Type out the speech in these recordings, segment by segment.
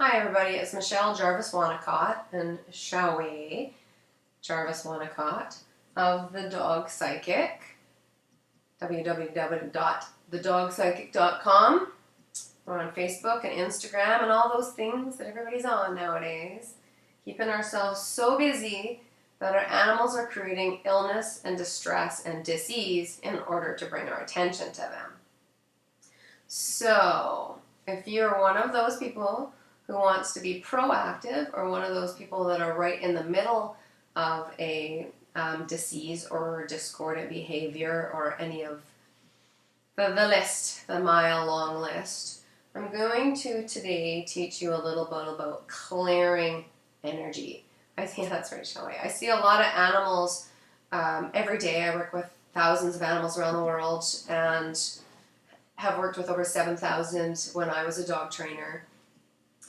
Hi everybody, it's Michelle Jarvis Wanacott and Shawe Jarvis Wanacott of The Dog Psychic, www.thedogpsychic.com. We're on Facebook and Instagram and all those things that everybody's on nowadays, keeping ourselves so busy that our animals are creating illness and distress and disease in order to bring our attention to them. So, if you're one of those people who wants to be proactive, or one of those people that are right in the middle of a disease or discordant behavior or any of the list, the mile-long list, I'm going to today teach you a little bit about clearing energy. I think that's right, Shelley. I see a lot of animals every day. I work with thousands of animals around the world and have worked with over 7,000 when I was a dog trainer.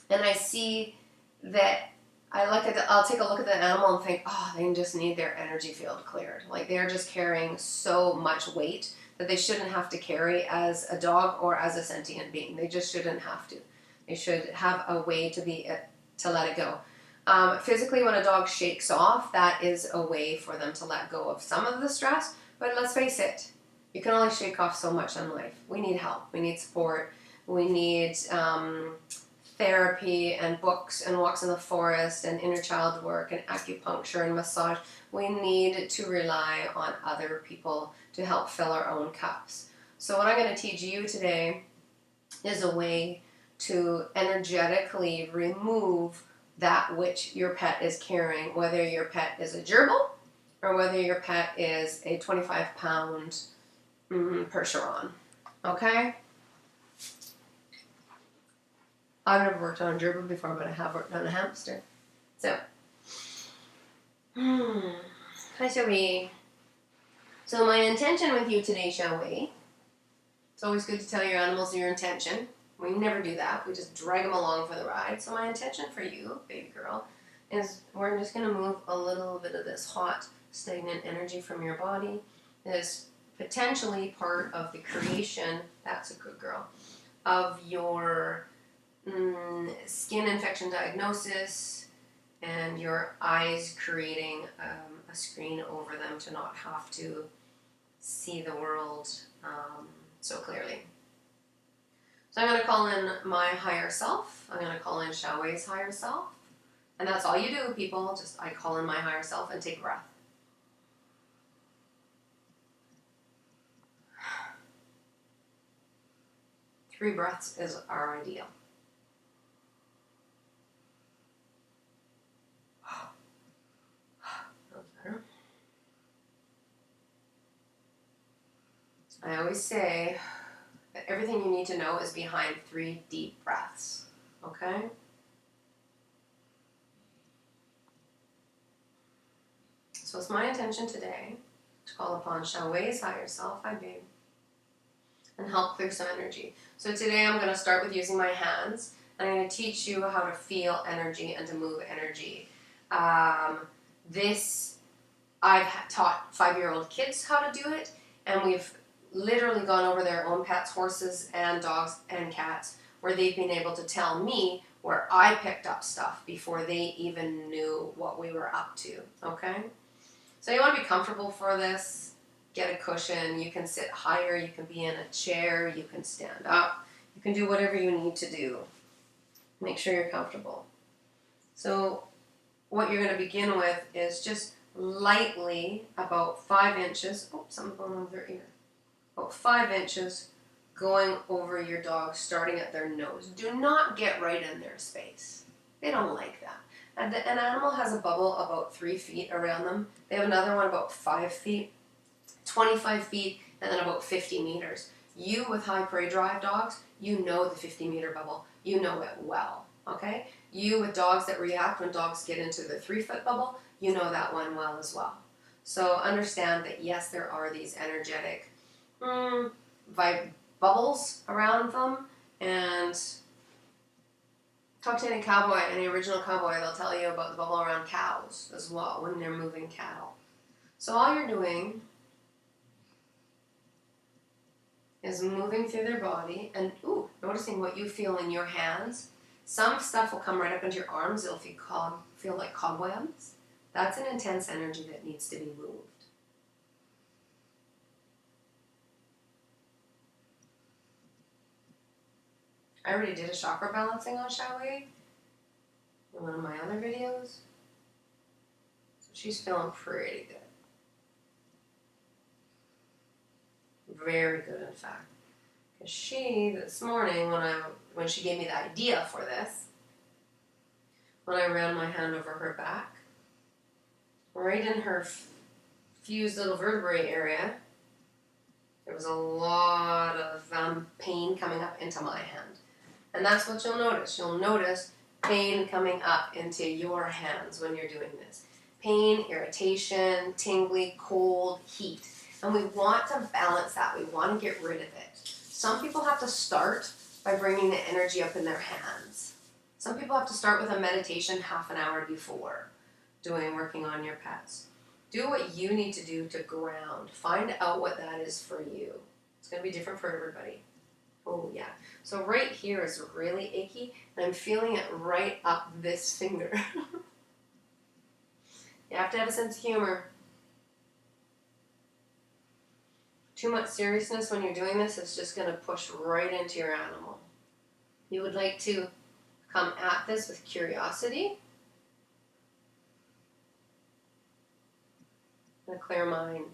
And I see that I'll take a look at the animal and think, oh, they just need their energy field cleared. Like they're just carrying so much weight that they shouldn't have to carry as a dog or as a sentient being. They just shouldn't have to. They should have a way to let it go. Physically, when a dog shakes off, that is a way for them to let go of some of the stress. But let's face it, you can only shake off so much in life. We need help. We need support. We need therapy and books and walks in the forest and inner child work and acupuncture and massage. We need to rely on other people to help fill our own cups. So what I'm going to teach you today is a way to energetically remove that which your pet is carrying, whether your pet is a gerbil or whether your pet is a 25-pound Percheron. Okay? I've never worked on a gerbil before, but I have worked on a hamster. So, hi, shall we? So my intention with you today, shall we? It's always good to tell your animals your intention. We never do that. We just drag them along for the ride. So my intention for you, baby girl, is we're just going to move a little bit of this hot, stagnant energy from your body. This potentially part of the creation, that's a good girl, of your skin infection diagnosis and your eyes creating a screen over them to not have to see the world so clearly. So I'm going to call in my higher self. I'm going to call in Shawe's higher self. And that's all you do, people. Just I call in my higher self and take a breath. Three breaths is our ideal. I always say that everything you need to know is behind 3 deep breaths, okay? So it's my intention today to call upon Shawe's higher self, hi babe, and help clear some energy. So today I'm going to start with using my hands, and I'm going to teach you how to feel energy and to move energy. I've taught 5-year-old kids how to do it, and we've literally gone over their own pets, horses and dogs and cats, where they've been able to tell me where I picked up stuff before they even knew what we were up to, okay? So you want to be comfortable for this. Get a cushion. You can sit higher. You can be in a chair. You can stand up. You can do whatever you need to do. Make sure you're comfortable. So what you're going to begin with is just lightly, about 5 inches. Oh, something's going on with their ear. About 5 inches going over your dog, starting at their nose. Do not get right in their space. They don't like that. And an animal has a bubble about 3 feet around them. They have another one about 5 feet, 25 feet, and then about 50 meters. You with high prey drive dogs, you know the 50-meter bubble. You know it well, okay? You with dogs that react when dogs get into the 3-foot bubble, you know that one well as well. So understand that yes, there are these energetic bubbles around them, and talk to any cowboy, any original cowboy, they'll tell you about the bubble around cows as well when they're moving cattle. So all you're doing is moving through their body and noticing what you feel in your hands Some stuff will come right up into your arms. It'll feel like cobwebs. That's an intense energy that needs to be moved. I already did a chakra balancing on Xiaowei in one of my other videos. So she's feeling pretty good. Very good, in fact. Because she, this morning, when she gave me the idea for this, when I ran my hand over her back, right in her fused little vertebrae area, there was a lot of pain coming up into my hand. And that's what you'll notice. You'll notice pain coming up into your hands when you're doing this. Pain, irritation, tingly, cold, heat. And we want to balance that. We want to get rid of it. Some people have to start by bringing the energy up in their hands. Some people have to start with a meditation half an hour before working on your pets. Do what you need to do to ground. Find out what that is for you. It's going to be different for everybody. Oh, yeah. So right here is really achy, and I'm feeling it right up this finger. You have to have a sense of humor. Too much seriousness when you're doing this is just going to push right into your animal. You would like to come at this with curiosity and a clear mind.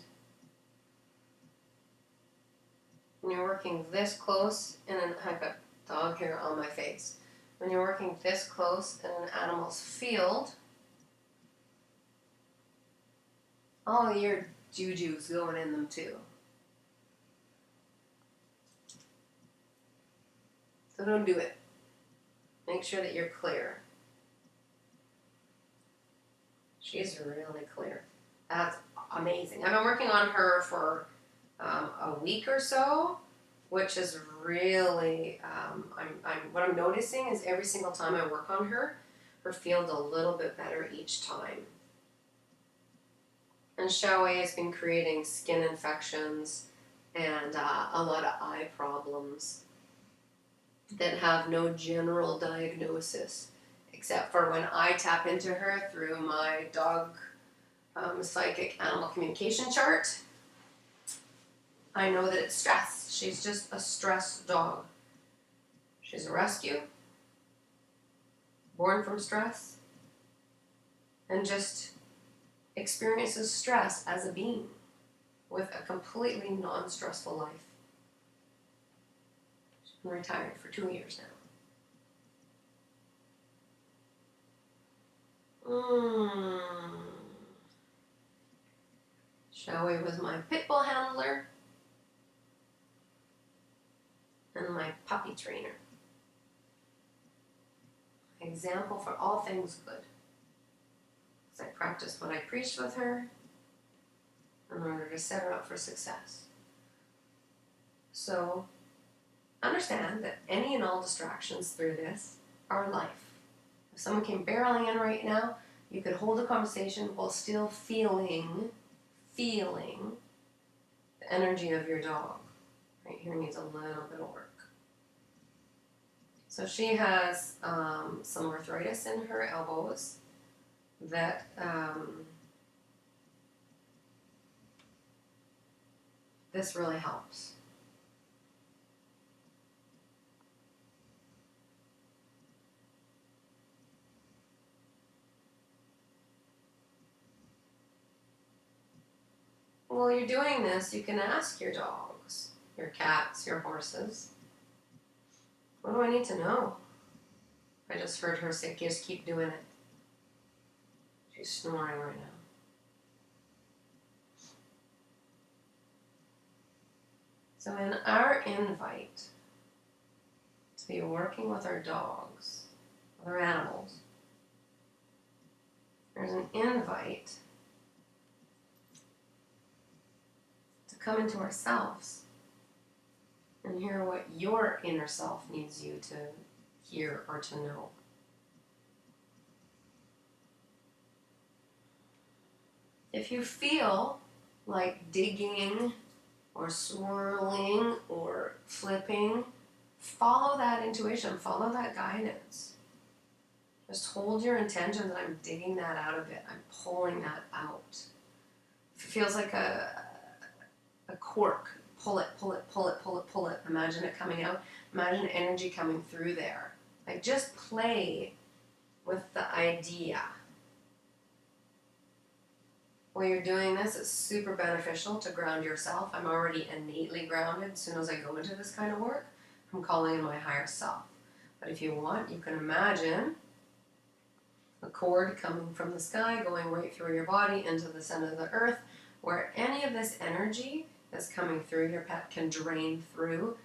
When you're working this close I've got dog hair on my face. When you're working this close in an animal's field, all your juju's going in them too. So don't do it. Make sure that you're clear. She's really clear. That's amazing. I've been working on her for a week or so, which is really, what I'm noticing is every single time I work on her field's a little bit better each time. And Xiaowei has been creating skin infections and a lot of eye problems that have no general diagnosis, except for when I tap into her through my dog psychic animal communication chart. I know that it's stress. She's just a stressed dog. She's a rescue, born from stress, and just experiences stress as a being with a completely non-stressful life. She's been retired for 2 years now. Xiaowei was my pit bull handler and my puppy trainer. Example for all things good. I practiced what I preached with her in order to set her up for success. So, understand that any and all distractions through this are life. If someone came barreling in right now, you could hold a conversation while still feeling the energy of your dog. Right here needs a little bit of work. So she has some arthritis in her elbows that this really helps. While you're doing this, you can ask your dogs, your cats, your horses, what do I need to know? I just heard her say, just keep doing it. She's snoring right now. So in our invite to be working with our dogs, with our animals, there's an invite to come into ourselves and hear what your inner self needs you to hear or to know. If you feel like digging or swirling or flipping, follow that intuition, follow that guidance. Just hold your intention that I'm digging that out of it. I'm pulling that out. It feels like a cork. Pull it, pull it, pull it, pull it, pull it. Imagine it coming out. Imagine energy coming through there. Like just play with the idea. While you're doing this, it's super beneficial to ground yourself. I'm already innately grounded as soon as I go into this kind of work. I'm calling in my higher self. But if you want, you can imagine a cord coming from the sky, going right through your body into the center of the earth, where any of this energy that's coming through your pet can drain through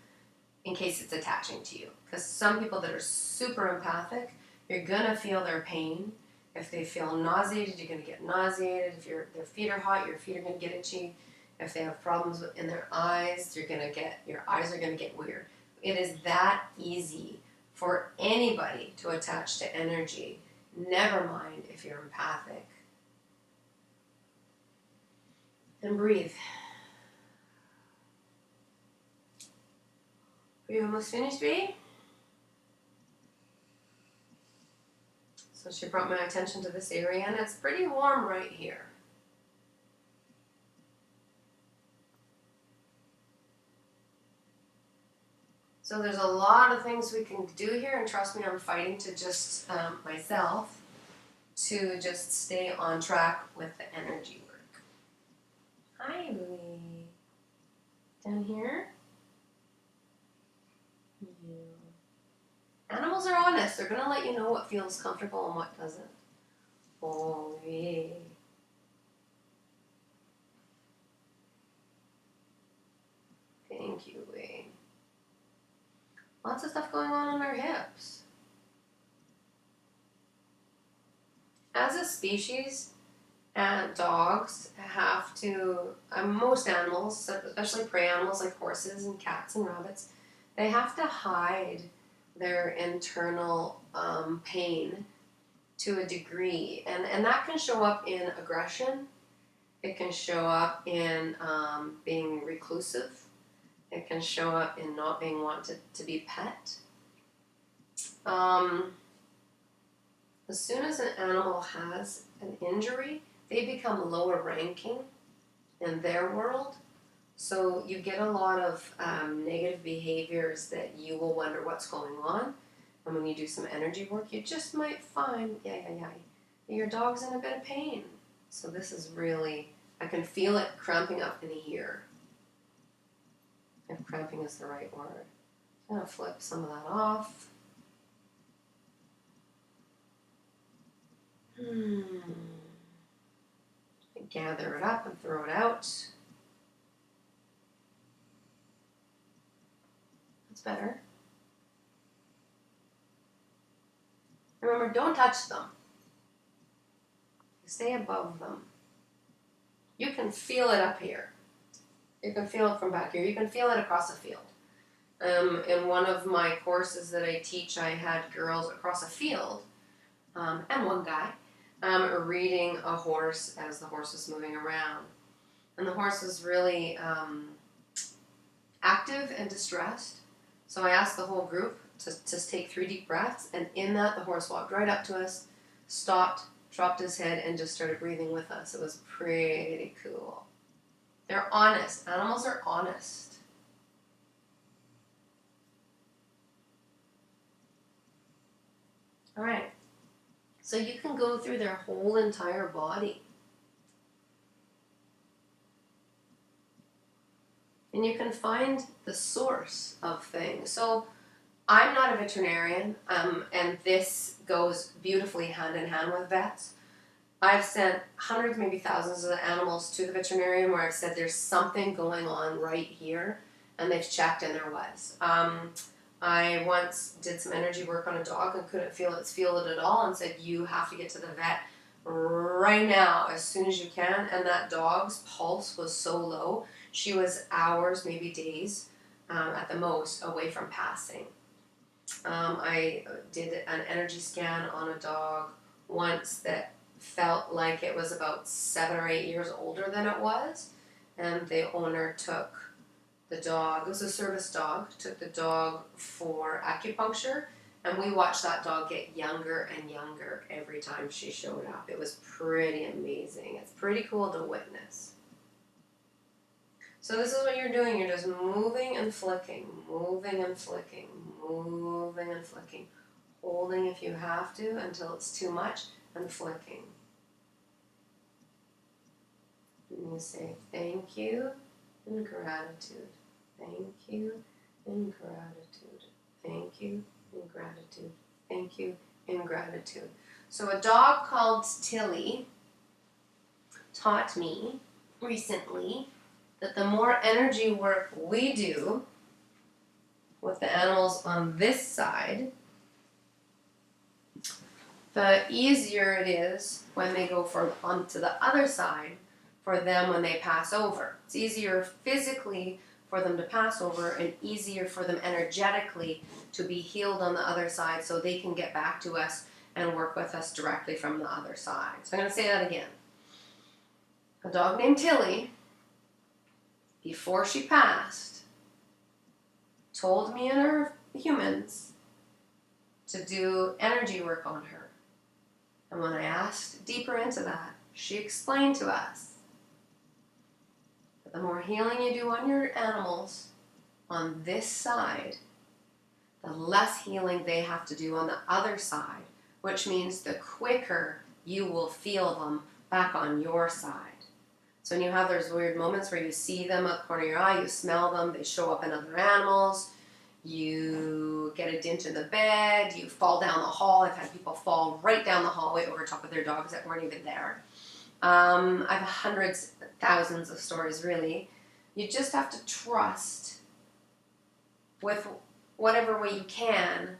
in case it's attaching to you. Because some people that are super empathic, you're gonna feel their pain. If they feel nauseated, you're gonna get nauseated. If their feet are hot, your feet are gonna get itchy. If they have problems in their eyes, your eyes are gonna get weird. It is that easy for anybody to attach to energy. Never mind if you're empathic. And breathe. Are you almost finished, babe? So she brought my attention to this area, and it's pretty warm right here. So there's a lot of things we can do here, and trust me, I'm fighting to just myself to just stay on track with the energy work. Hi, Louie. Down here. Yeah. Animals are honest. They're going to let you know what feels comfortable and what doesn't. Oh, yeah. Thank you, Wayne. Lots of stuff going on in our hips. As a species, dogs have to, most animals, especially prey animals like horses and cats and rabbits, they have to hide their internal pain to a degree. And that can show up in aggression. It can show up in being reclusive. It can show up in not being wanted to be pet. As soon as an animal has an injury, they become lower ranking in their world. So you get a lot of negative behaviors that you will wonder what's going on. And when you do some energy work, you just might find, your dog's in a bit of pain. So this is really, I can feel it cramping up in here. If cramping is the right word. I'm going to flip some of that off. Gather it up and throw it out. That's better. Remember, don't touch them. Stay above them. You can feel it up here. You can feel it from back here. You can feel it across the field. In one of my courses that I teach, I had girls across a field, and one guy, reading a horse as the horse was moving around. And the horse was really active and distressed. So I asked the whole group to take 3 deep breaths, and in that the horse walked right up to us, stopped, dropped his head, and just started breathing with us. It was pretty cool. They're honest. Animals are honest. All right. So you can go through their whole entire body. And you can find the source of things. So I'm not a veterinarian, and this goes beautifully hand in hand with vets. I've sent hundreds, maybe thousands of animals to the veterinarian where I've said there's something going on right here, and they've checked and there was. I once did some energy work on a dog and couldn't feel its field at all, and said, you have to get to the vet right now, as soon as you can. And that dog's pulse was so low, she was hours, maybe days, at the most, away from passing. I did an energy scan on a dog once that felt like it was about 7 or 8 years older than it was, and the owner took the dog, it was a service dog, took the dog for acupuncture, And we watched that dog get younger and younger every time she showed up. It was pretty amazing. It's pretty cool to witness. So this is what you're doing. You're just moving and flicking, moving and flicking, moving and flicking. Holding if you have to until it's too much, and flicking. And you say thank you and gratitude. Thank you and gratitude. Thank you and gratitude. Thank you and gratitude. So a dog called Tilly taught me recently that the more energy work we do with the animals on this side, the easier it is when they go onto the other side for them when they pass over. It's easier physically for them to pass over and easier for them energetically to be healed on the other side so they can get back to us and work with us directly from the other side. So I'm going to say that again. A dog named Tilly, before she passed, told me and her humans to do energy work on her. And when I asked deeper into that, she explained to us that the more healing you do on your animals on this side, the less healing they have to do on the other side, which means the quicker you will feel them back on your side. So when you have those weird moments where you see them up the corner of your eye, you smell them, they show up in other animals, you get a dent in the bed, you fall down the hall. I've had people fall right down the hallway over top of their dogs that weren't even there. I have hundreds, thousands of stories, really. You just have to trust with whatever way you can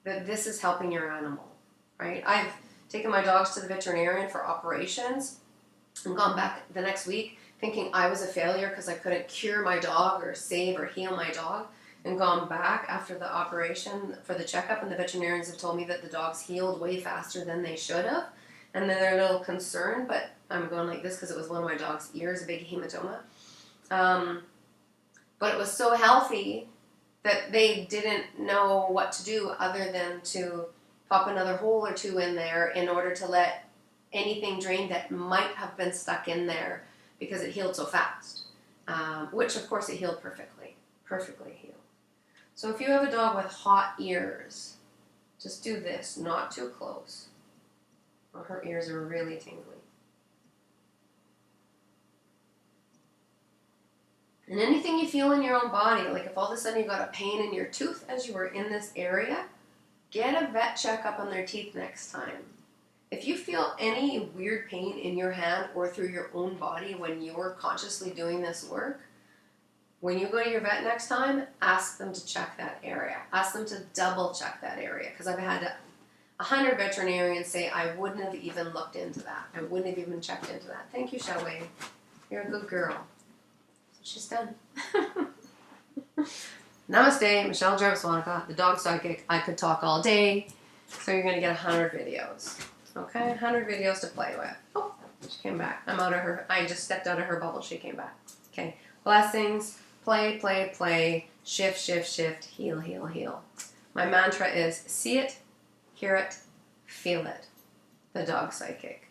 that this is helping your animal, right? I've taken my dogs to the veterinarian for operations and gone back the next week thinking I was a failure because I couldn't cure my dog or save or heal my dog, and gone back after the operation for the checkup, and the veterinarians have told me that the dogs healed way faster than they should have, and then they're a little concerned, but I'm going like this because it was one of my dog's ears, a big hematoma. But it was so healthy that they didn't know what to do other than to pop another hole or two in there in order to let anything drain that might have been stuck in there because it healed so fast. Which, of course, it healed perfectly healed. So if you have a dog with hot ears, just do this, not too close. Well, her ears are really tingly. And anything you feel in your own body, like if all of a sudden you got a pain in your tooth as you were in this area, get a vet checkup on their teeth next time. If you feel any weird pain in your hand or through your own body when you're consciously doing this work, when you go to your vet next time, ask them to check that area. Ask them to double check that area, because I've had 100 veterinarians say I wouldn't have even looked into that. I wouldn't have even checked into that. Thank you, Xiaowei. You're a good girl. So she's done. Namaste, Michelle Jarvis-Wanaka, the dog psychic. I could talk all day. So you're going to get 100 videos. Okay, 100 videos to play with. Oh, she came back. I'm out of her. I just stepped out of her bubble. She came back. Okay, blessings. Play, play, play. Shift, shift, shift. Heal, heal, heal. My mantra is see it, hear it, feel it. The dog psychic.